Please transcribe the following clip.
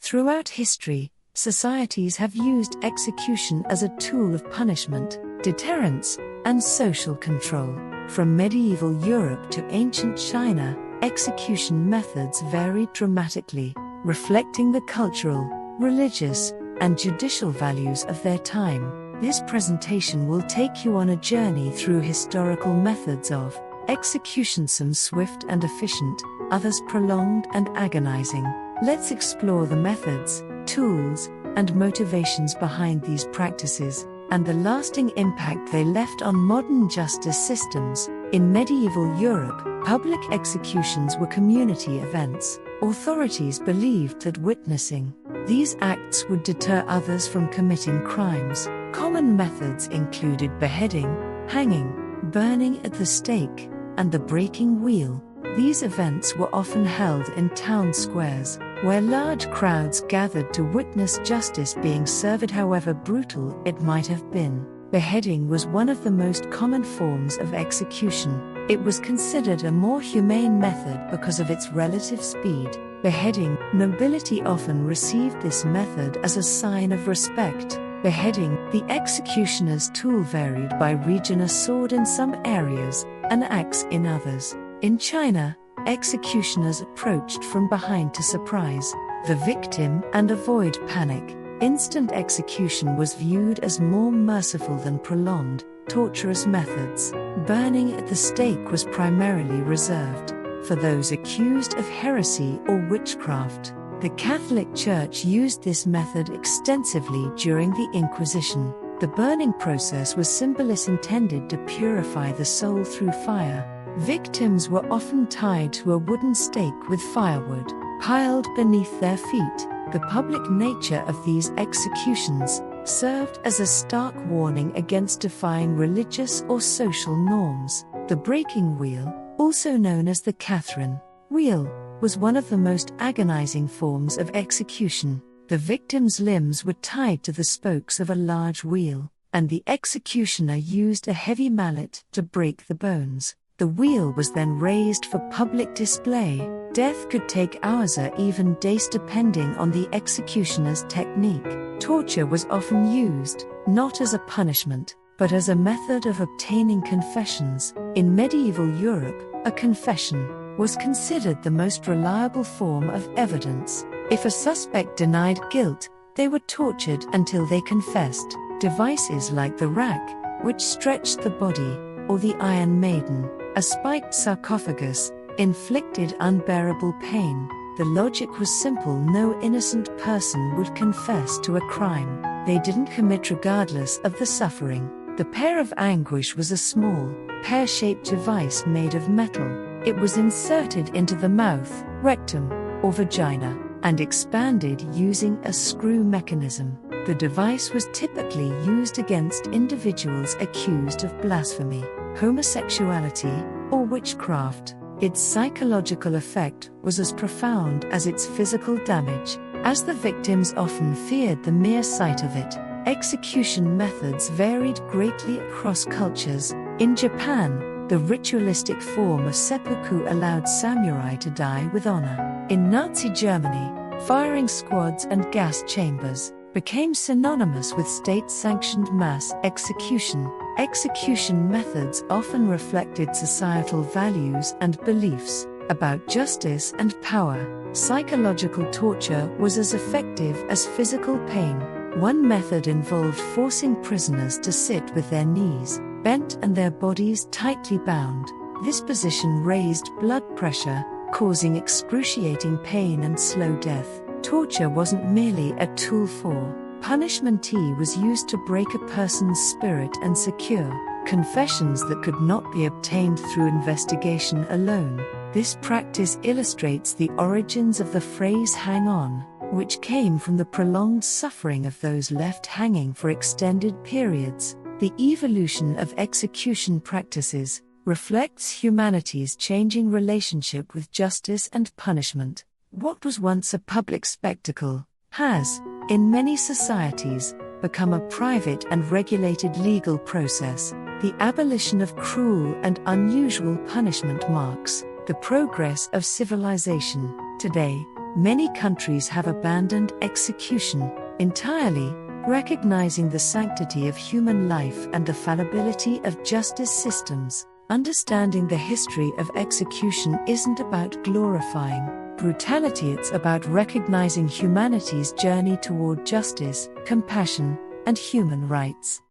Throughout history, societies have used execution as a tool of punishment, deterrence, and social control. From medieval Europe to ancient China, execution methods varied dramatically, reflecting the cultural, religious, and judicial values of their time. This presentation will take you on a journey through historical methods of execution, some swift and efficient, others prolonged and agonizing. Let's explore the methods, tools, and motivations behind these practices, and the lasting impact they left on modern justice systems. In medieval Europe, public executions were community events. Authorities believed that witnessing these acts would deter others from committing crimes. Common methods included beheading, hanging, burning at the stake, and the breaking wheel. These events were often held in town squares, where large crowds gathered to witness justice being served. However brutal it might have been, beheading was one of the most common forms of execution. It was considered a more humane method because of its relative speed. Beheading, nobility often received this method as a sign of respect. Beheading, the executioner's tool varied by region: a sword in some areas, an axe in others. In China, executioners approached from behind to surprise the victim and avoid panic. Instant execution was viewed as more merciful than prolonged, torturous methods. Burning at the stake was primarily reserved for those accused of heresy or witchcraft. The Catholic Church used this method extensively during the Inquisition. The burning process was symbolism intended to purify the soul through fire. Victims were often tied to a wooden stake with firewood piled beneath their feet. The public nature of these executions served as a stark warning against defying religious or social norms. The breaking wheel, also known as the Catherine wheel, was one of the most agonizing forms of execution. The victim's limbs were tied to the spokes of a large wheel, and the executioner used a heavy mallet to break the bones. The wheel was then raised for public display. Death could take hours or even days depending on the executioner's technique. Torture was often used, not as a punishment, but as a method of obtaining confessions. In medieval Europe, a confession was considered the most reliable form of evidence. If a suspect denied guilt, they were tortured until they confessed. Devices like the rack, which stretched the body, or the Iron Maiden, a spiked sarcophagus, inflicted unbearable pain. The logic was simple: no innocent person would confess to a crime they didn't commit regardless of the suffering. The pair of anguish was a small, pear-shaped device made of metal. It was inserted into the mouth, rectum, or vagina, and expanded using a screw mechanism. The device was typically used against individuals accused of blasphemy, homosexuality, or witchcraft. Its psychological effect was as profound as its physical damage, as the victims often feared the mere sight of it. Execution methods varied greatly across cultures. In Japan, the ritualistic form of seppuku allowed samurai to die with honor. In Nazi Germany, firing squads and gas chambers became synonymous with state-sanctioned mass execution. Execution methods often reflected societal values and beliefs about justice and power. Psychological torture was as effective as physical pain. One method involved forcing prisoners to sit with their knees bent and their bodies tightly bound. This position raised blood pressure, causing excruciating pain and slow death. Torture wasn't merely a tool for punishment, it was used to break a person's spirit and secure confessions that could not be obtained through investigation alone. This practice illustrates the origins of the phrase "hang on," which came from the prolonged suffering of those left hanging for extended periods. The evolution of execution practices reflects humanity's changing relationship with justice and punishment. What was once a public spectacle has, in many societies, become a private and regulated legal process. The abolition of cruel and unusual punishment marks the progress of civilization. Today, Many countries have abandoned execution entirely, recognizing the sanctity of human life and the fallibility of justice systems. Understanding the history of execution isn't about glorifying brutality, it's about recognizing humanity's journey toward justice, compassion, and human rights.